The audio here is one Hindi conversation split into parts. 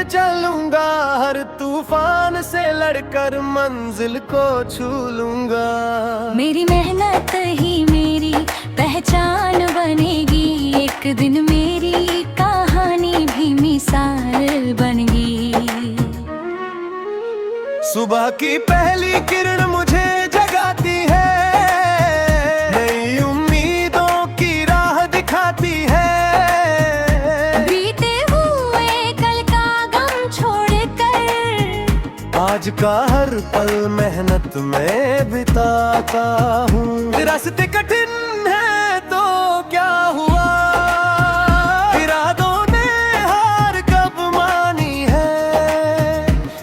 कर चलूंगा, हर तूफान से लड़कर मंजिल को छू लूंगा। मेरी मेहनत ही मेरी पहचान बनेगी, एक दिन मेरी कहानी भी मिसाल बनेगी। सुबह की पहली किरण मुझे जगाती है, नई उम्मीदों की राह दिखाती है। बीते हुए कल का गम छोड़कर आज का हर पल मेहनत में बिताता हूँ। रास्ते कठिन है तो क्या हुआ, इरादों ने हार कब मानी है।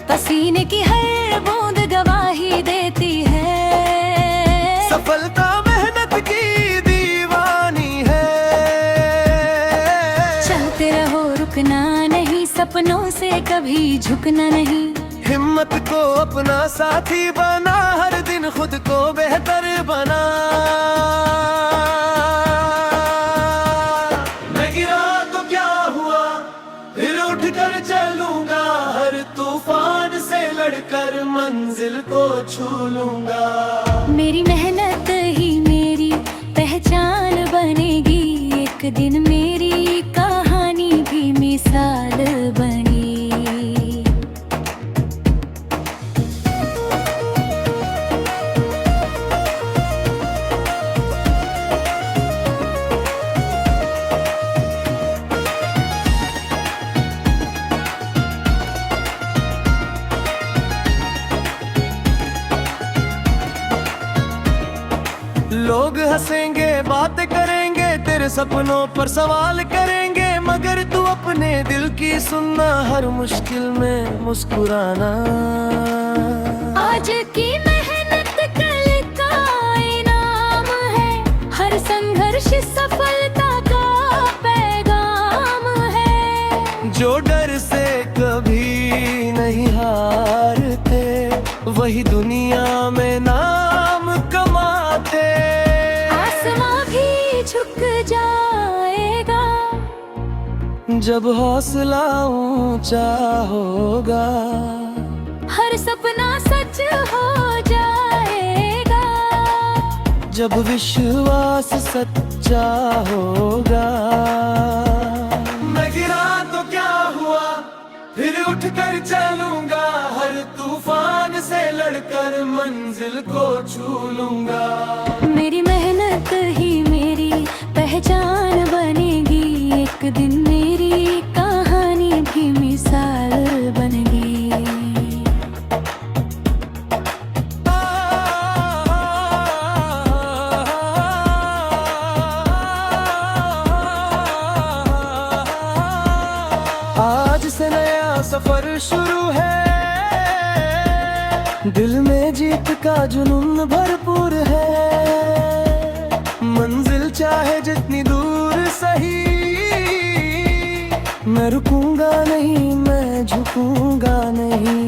पसीने की हर बूंद गवाही देती है, सफलता मेहनत की दीवानी है। चलते रहो रुकना नहीं, सपनों से कभी झुकना नहीं। हिम्मत को अपना साथी बना, हर दिन खुद को बेहतर बना। मैं गिरा तो क्या हुआ, फिर उठ कर चलूंगा, हर तूफान से लड़कर मंजिल को छू लूंगा। मेरी मेहनत ही मेरी पहचान बनेगी, एक दिन मेरी कहानी भी मिसाल बनेगी। लोग हंसेंगे, बातें करेंगे, तेरे सपनों पर सवाल करेंगे, मगर तू अपने दिल की सुनना, हर मुश्किल में मुस्कुराना। आज की मेहनत कल का इनाम है, हर संघर्ष सफलता का पैगाम है। जो डर से कभी नहीं हारते, वही दुनिया में नाम कमाते। आसमां भी झुक जाएगा जब हौसला ऊंचा होगा, हर सपना सच हो जाएगा। जब विश्वास सच्चा होगा। मैं गिरा तो क्या हुआ, फिर उठ कर चलूंगा, हर तूफान से लड़कर मंजिल को छू लूंगा। मेरी मेहनत ही मेरी पहचान बनेगी, एक दिन मेरी कहानी भी मिसाल बनेगी। आज से नया सफर शुरू है, दिल में जीत का जुनून भरपूर है। मंजिल चाहे जितनी दूर सही, मैं रुकूंगा नहीं, मैं झुकूंगा नहीं।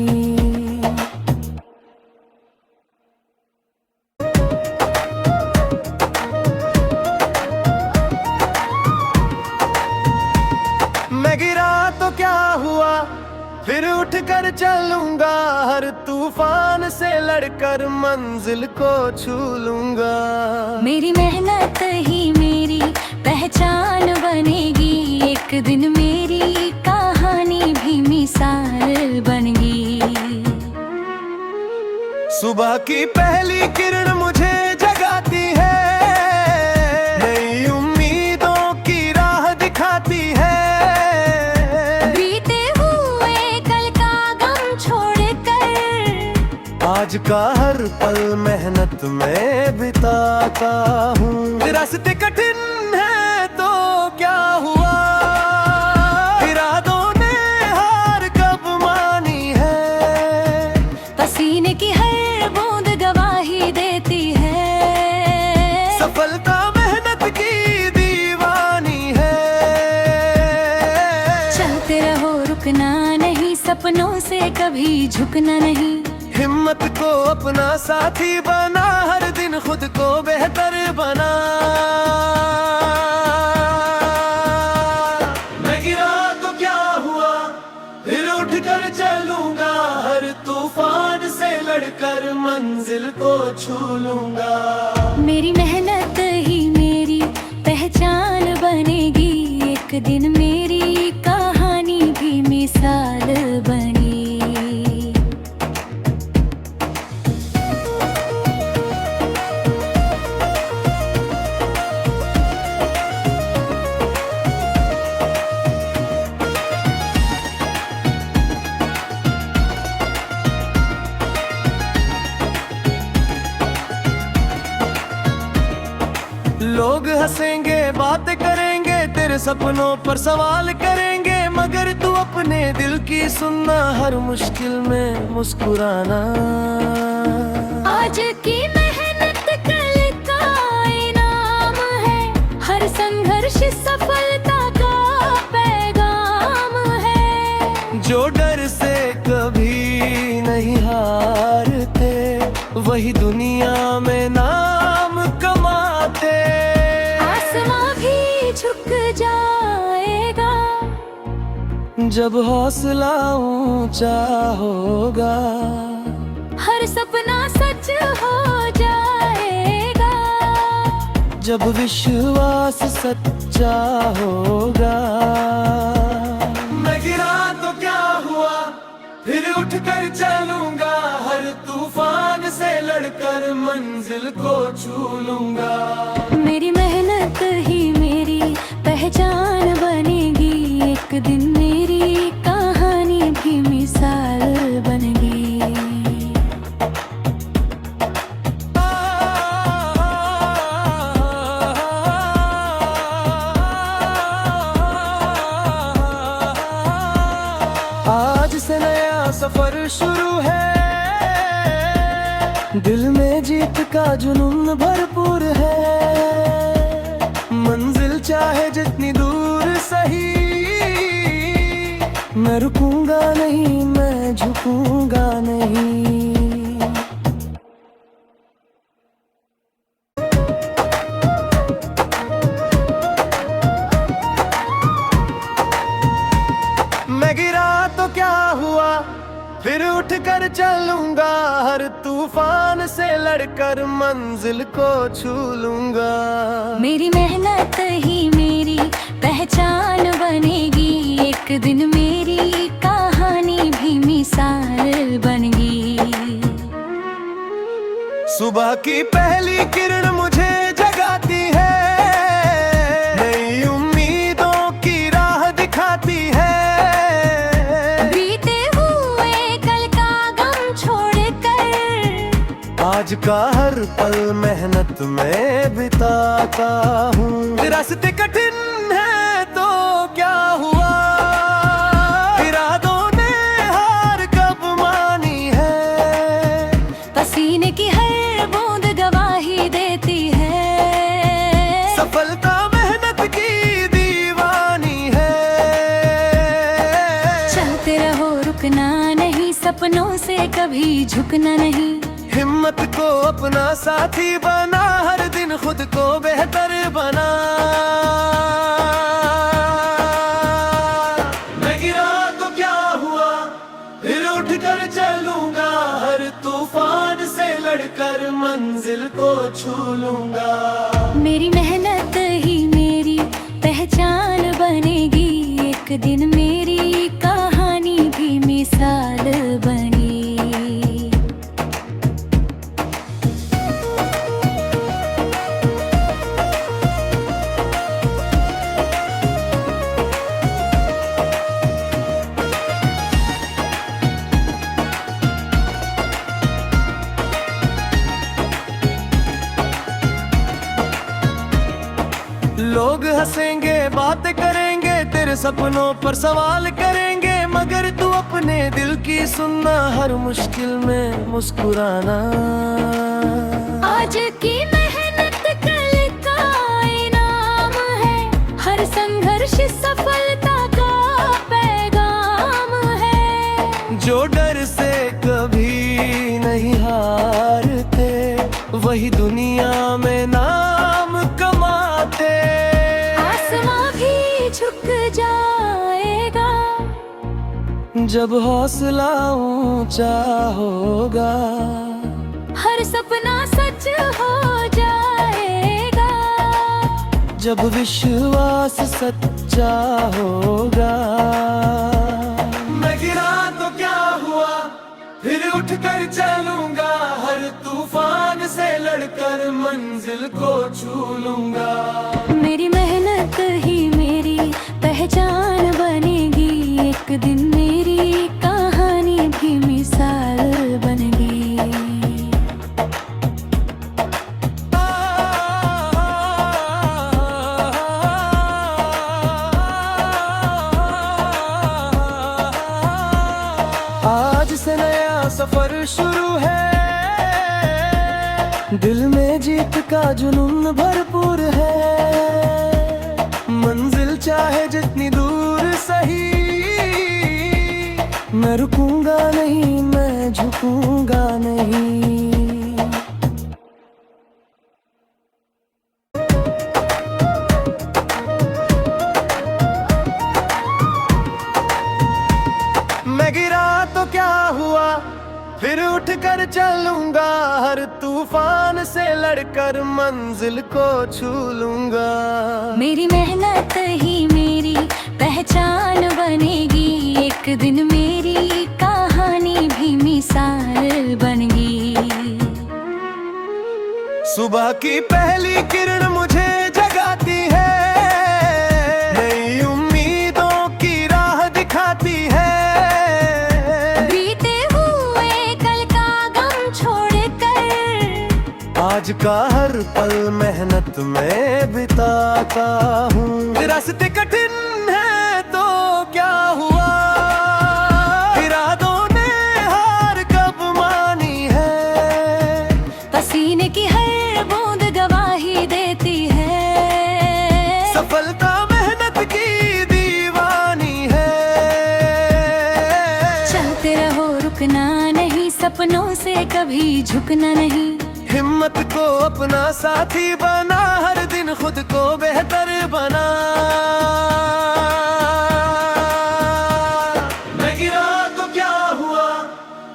मैं गिरा तो क्या हुआ, फिर उठ कर चलूंगा, हर तूफान से लड़कर मंजिल को छू लूंगा। मेरी मेहनत ही मेरी पहचान बनेगी, एक दिन मेरी कहानी भी मिसाल बनेगी। सुबह की पहली किरण मुझे जगाती है, नई उम्मीदों की राह दिखाती है। बीते हुए कल का गम छोड़कर आज का हर पल मेहनत में बिताता हूँ। रास्ते कठिन है तो क्या हुआ, इरादों ने हार कब मानी है। पसीने की हर बूंद गवाही देती है, सफलता मेहनत की दीवानी है। चलते रहो रुकना नहीं, सपनों से कभी झुकना नहीं। हिम्मत को अपना साथी बना, हर दिन खुद को बेहतर बना। मैं गिरा तो क्या हुआ, फिर उठ मंजिल को छू लूंगा। मेरी मेहनत ही मेरी पहचान बनेगी, एक दिन मेरी कहानी भी मिसाल बनेगी। लोग हंसेंगे, बातें करेंगे, तेरे सपनों पर सवाल करेंगे, मगर तू अपने दिल की सुनना, हर मुश्किल में मुस्कुराना। आज की मेहनत कल का इनाम है, हर संघर्ष सफलता का पैगाम है। जो डर से कभी नहीं हारते, वही दुनिया में नाम कमाते। आसमां भी झुक जाएगा जब हौसला ऊंचा होगा, हर सपना सच हो जाएगा। जब विश्वास सच्चा होगा। मैं गिरा तो क्या हुआ, फिर उठ कर चलूंगा, हर तूफान से लड़कर मंजिल को छू लूंगा। मेरी मेहनत ही मेरी पहचान बनेगी, एक दिन मेरी कहानी भी मिसाल बनेगी। आज से नया सफर शुरू है, दिल में जीत का जुनून भरपूर है। मंजिल चाहे जितनी दूर सही, मैं रुकूंगा नहीं, मैं झुकूंगा नहीं। मैं गिरा तो क्या हुआ, फिर उठ कर चलूंगा, हर तूफान से लड़कर मंजिल को छू लूंगा। मेरी मेहनत ही मेरी पहचान बनेगी, एक दिन मेरी कहानी भी मिसाल बनेगी। सुबह की पहली किरण मुझे जगाती है, नई उम्मीदों की राह दिखाती है। बीते हुए कल का गम छोड़कर, आज का हर पल मेहनत में बिताता हूँ। रास्ते कठिन है तो क्या हुआ, इरादों ने हार कब मानी है। पसीने की हर बूंद गवाही देती है, सफलता मेहनत की दीवानी है। चलते रहो रुकना नहीं, सपनों से कभी झुकना नहीं। हिम्मत को अपना साथी बना, हर दिन खुद को बेहतर बना। मैं गिरा तो क्या हुआ, फिर उठ कर चलूंगा, हर तूफान से लड़कर मंजिल को छू लूंगा। मेरी मेहनत ही मेरी पहचान बनेगी, एक दिन मेरी कहानी भी मिसाल बनेगी। लोग हंसेंगे, बातें करेंगे, तेरे सपनों पर सवाल करेंगे, मगर तू अपने दिल की सुनना, हर मुश्किल में मुस्कुराना। आज की मेहनत कल का इनाम है, हर संघर्ष सफलता का पैगाम है। जो डर से कभी नहीं हारते, वही दुनिया में नाम कमाते। आसमां भी झुक जाएगा जब हौसला ऊंचा होगा, जब विश्वास सच्चा होगा। मैं गिरा तो क्या हुआ, फिर उठकर चलूंगा, हर तूफान से लड़कर मंजिल को छू लूंगा। मेरी मेहनत ही मेरी पहचान बनेगी, एक दिन मेरी कहानी भी मिसाल बनेगी। आज से नया सफर शुरू है, दिल में जीत का जुनून भरपूर है। मंजिल चाहे जितनी दूर सही, मैं रुकूंगा नहीं, मैं झुकूंगा नहीं। मैं गिरा तो क्या हुआ, फिर उठकर चलूंगा, हर तूफान से लड़कर मंजिल को छू लूंगा। मेरी मेहनत ही मेरी पहचान बनेगी, एक दिन मेरी कहानी भी मिसाल बनेगी। सुबह की पहली किरण मुझे जगाती है, नई उम्मीदों की राह दिखाती है। बीते हुए कल का गम छोड़कर आज का हर पल मेहनत में बिताता हूँ। रास्ते कठिन है तो क्या हुआ, इरादों ने हार कब मानी है। पसीने की हर बूंद गवाही देती है, सफलता मेहनत की दीवानी है। चलते रहो रुकना नहीं, सपनों से कभी झुकना नहीं। हिम्मत को अपना साथी बना, हर दिन खुद को बेहतर बना। मैं गिरा तो क्या हुआ,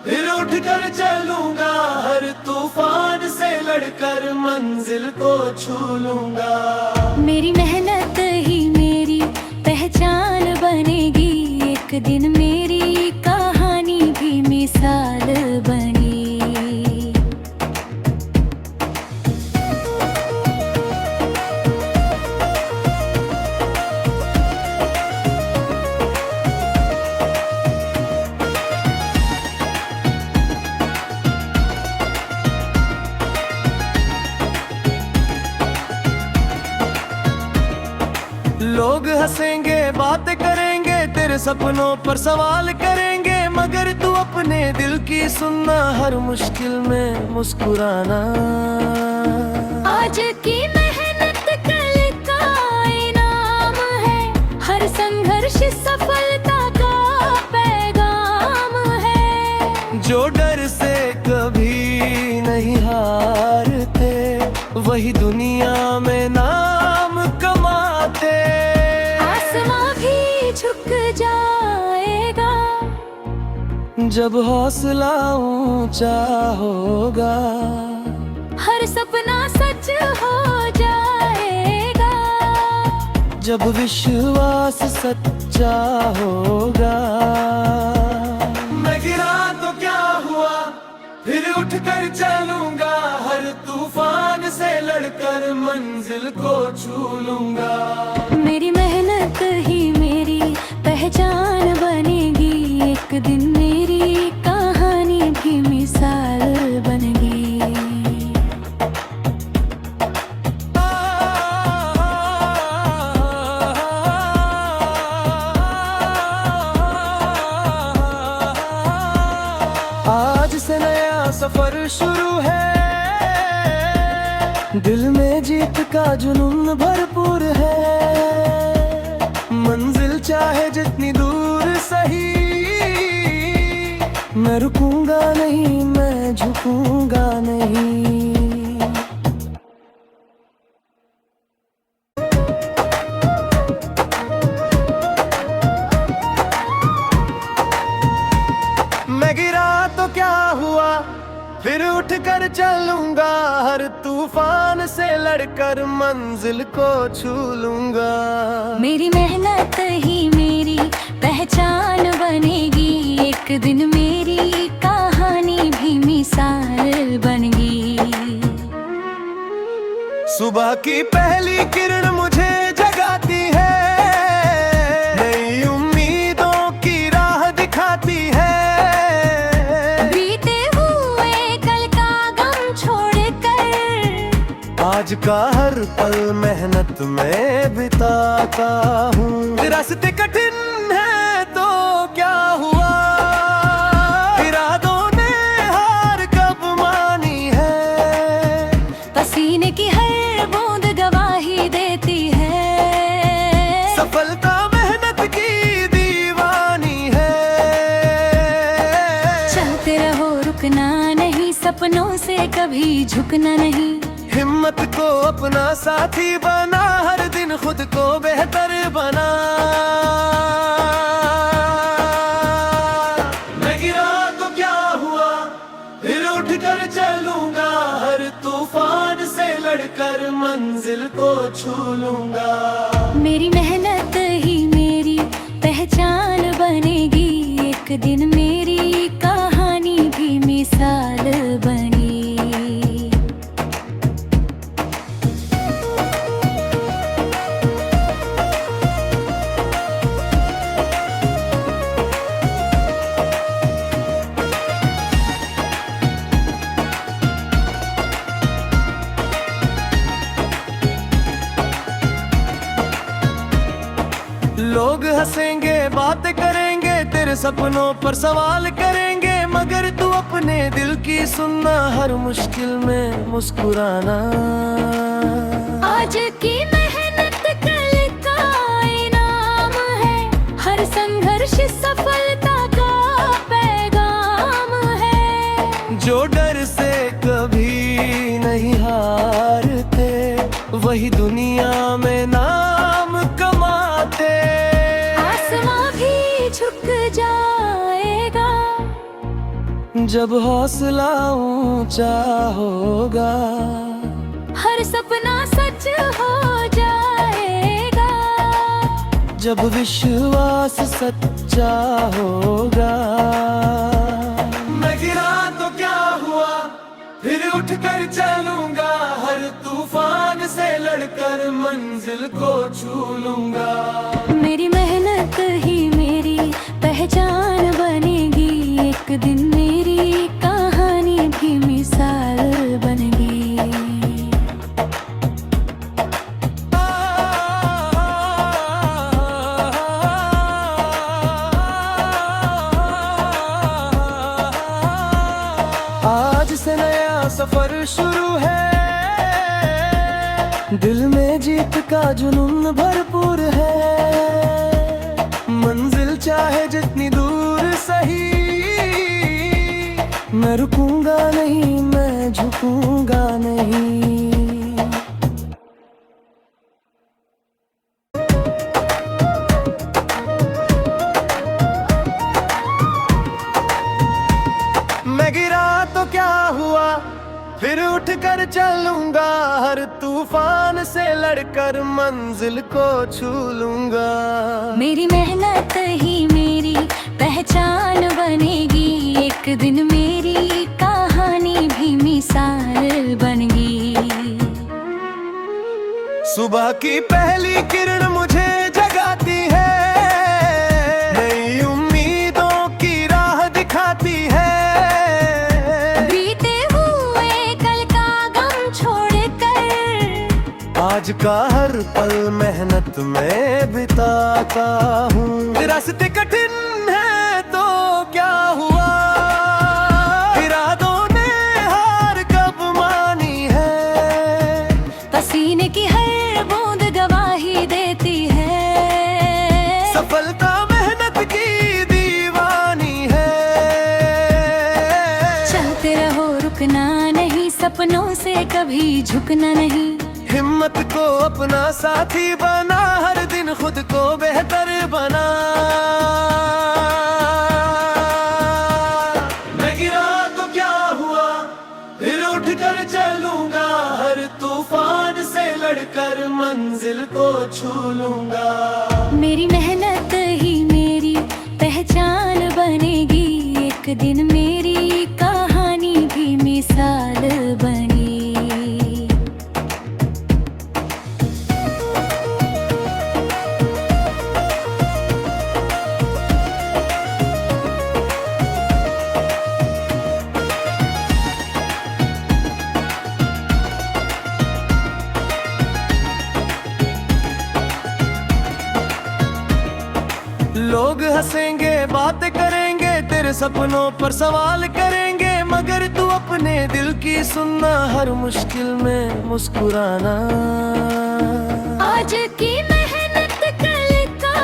फिर उठकर चलूंगा, हर तूफान से लड़कर मंजिल को छू लूंगा। मेरी मेहनत ही मेरी पहचान बनेगी, एक दिन मेरी कहानी भी मिसाल बनेगी। लोग हंसेंगे, बातें करेंगे, तेरे सपनों पर सवाल करेंगे, मगर तू अपने दिल की सुनना, हर मुश्किल में मुस्कुराना। आज की मेहनत कल का इनाम है, हर संघर्ष सफलता का पैगाम है। जो डर से कभी नहीं हारते, वही दुनिया में नाम कमाते। आसमां भी झुक जाएगा जब हौसला ऊंचा होगा, हर सपना सच हो जाएगा। जब विश्वास सच्चा होगा। मैं गिरा तो क्या हुआ, फिर उठकर चलूंगा, हर तूफान से लड़कर मंजिल को छू लूंगा। मेरी मेहनत ही मेरी पहचान बनेगी, एक दिन मेरी कहानी भी मिसाल बनेगी। आज से नया सफर शुरू है, दिल में जीत का जुनून भरपूर है। मंजिल चाहे जितनी दूर सही, मैं रुकूंगा नहीं, मैं झुकूंगा नहीं। मैं गिरा तो क्या हुआ, फिर उठकर कर चलूंगा, हर तूफान से लड़कर मंजिल को छू लूंगा। मेरी मेहनत ही मेरी पहचान बनेगी, एक दिन मेरी कहानी भी मिसाल बनेगी। सुबह की पहली किरण मुझे जगाती है, नई उम्मीदों की राह दिखाती है। बीते हुए कल का गम छोड़कर आज का हर पल मेहनत में बिताता हूँ। रास्ते कठिन है तो क्या हुआ, इरादों ने हार कब मानी है। पसीने की हर बूंद गवाही देती है, सफलता मेहनत की दीवानी है। चलते रहो रुकना नहीं, सपनों से कभी झुकना नहीं। हिम्मत को अपना साथी बना, हर दिन खुद को बेहतर बना। मैं गिरा तो क्या हुआ, फिर उठ कर चलूंगा, हर तूफान से लड़कर मंजिल को छू लूंगा। मेरी मेहनत ही मेरी पहचान बनेगी, एक दिन मेरी कहानी भी मिसाल बनेगी। लोग हंसेंगे, बातें करेंगे, तेरे सपनों पर सवाल करेंगे, मगर तू अपने दिल की सुनना, हर मुश्किल में मुस्कुराना। आज की मेहनत कल का इनाम है, हर संघर्ष सफलता का पैगाम है। जो डर से कभी नहीं हारते, वही दुनिया में नाम कमाते। आसमां भी झुक जाएगा जब हौसला ऊंचा होगा, हर सपना सच हो जाएगा। जब विश्वास सच्चा होगा। मैं गिरा तो क्या हुआ, फिर उठ कर चलूंगा, हर तूफान से लड़कर मंजिल को छू लूंगा। मेरी मेहनत ही मेरी पहचान बनेगी, एक दिन मेरी कहानी भी मिसाल बनेगी। आज से नया सफर शुरू है, दिल में जीत का जुनून भरपूर है। मंजिल चाहे जितनी दूर सही, मैं रुकूंगा नहीं, मैं झुकूंगा नहीं। मैं गिरा तो क्या हुआ, फिर उठ कर चलूंगा, हर तूफान से लड़कर मंजिल को छू लूंगा। मेरी मेहनत ही मेरी पहचान बनेगी, एक दिन मेरी कहानी भी मिसाल बनेगी। सुबह की पहली किरण मुझे जगाती है, नई उम्मीदों की राह दिखाती है। बीते हुए कल का गम छोड़कर आज का हर पल मेहनत में बिताता हूँ। रास्ते कठिन है तो क्या हुआ, इरादों ने हार कब मानी है। पसीने की हर बूंद गवाही देती है, सफलता मेहनत की दीवानी है। चलते रहो रुकना नहीं, सपनों से कभी झुकना नहीं। हिम्मत को अपना साथी बना, हर दिन खुद को बेहतर बना। मैं गिरा तो क्या हुआ, फिर उठ उठ कर चलूंगा, हर तूफान से लड़कर मंजिल को छू लूंगा। मेरी मेहनत ही मेरी पहचान बनेगी, एक दिन मेरी कहानी भी मिसाल बनेगी। लोग हंसेंगे, बातें करेंगे, तेरे सपनों पर सवाल करेंगे, मगर तू अपने दिल की सुनना, हर मुश्किल में मुस्कुराना। आज की मेहनत कल का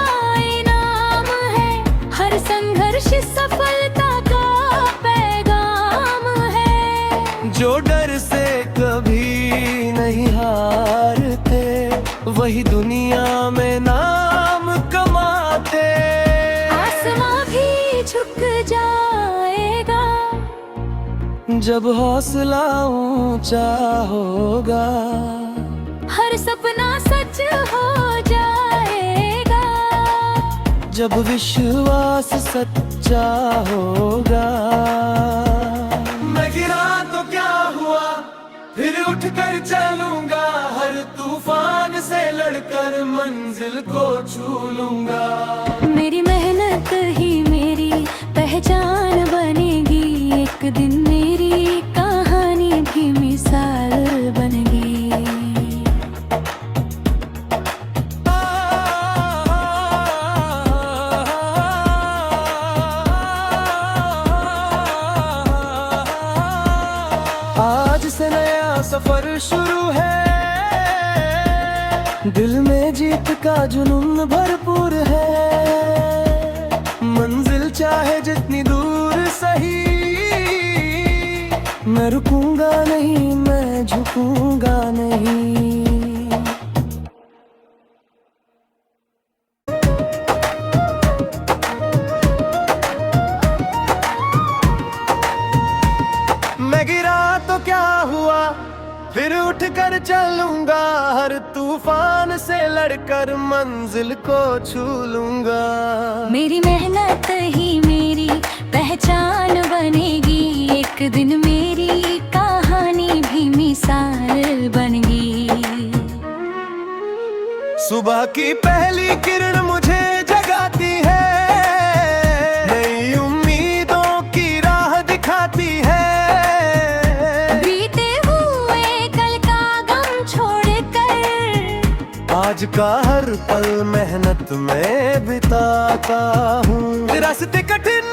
इनाम है, हर संघर्ष सफलता का पैगाम है। जो डर से कभी नहीं हारते, वही दुनिया में नाम कमाते। आसमां भी झुक जाएगा जब हौसला ऊंचा होगा, हर सपना सच हो जाएगा। जब विश्वास सच्चा होगा। मैं गिरा तो क्या हुआ, फिर उठ कर चलूंगा, हर तूफान से लड़कर मंजिल को छू लूंगा। मेरी मेहनत ही मेरी पहचान बनेगी, एक दिन मेरी कहानी भी मिसाल बनेगी। आज से नया सफर शुरू है, दिल में जीत का जुनून भरपूर है। मंजिल चाहे जितनी दूर सही, मैं रुकूंगा नहीं, मैं झुकूंगा नहीं। मैं गिरा तो क्या हुआ, फिर उठ कर चलूंगा, हर तूफान से लड़कर मंजिल को छू लूंगा। मेरी मेहनत ही मेरी पहचान बनेगी, एक दिन मेरी कहानी भी मिसाल बनेगी। सुबह की पहली किरण मुझे जगाती है, नई उम्मीदों की राह दिखाती है। बीते हुए कल का गम छोड़कर, आज का हर पल मेहनत में बिताता हूँ। रास्ते कठिन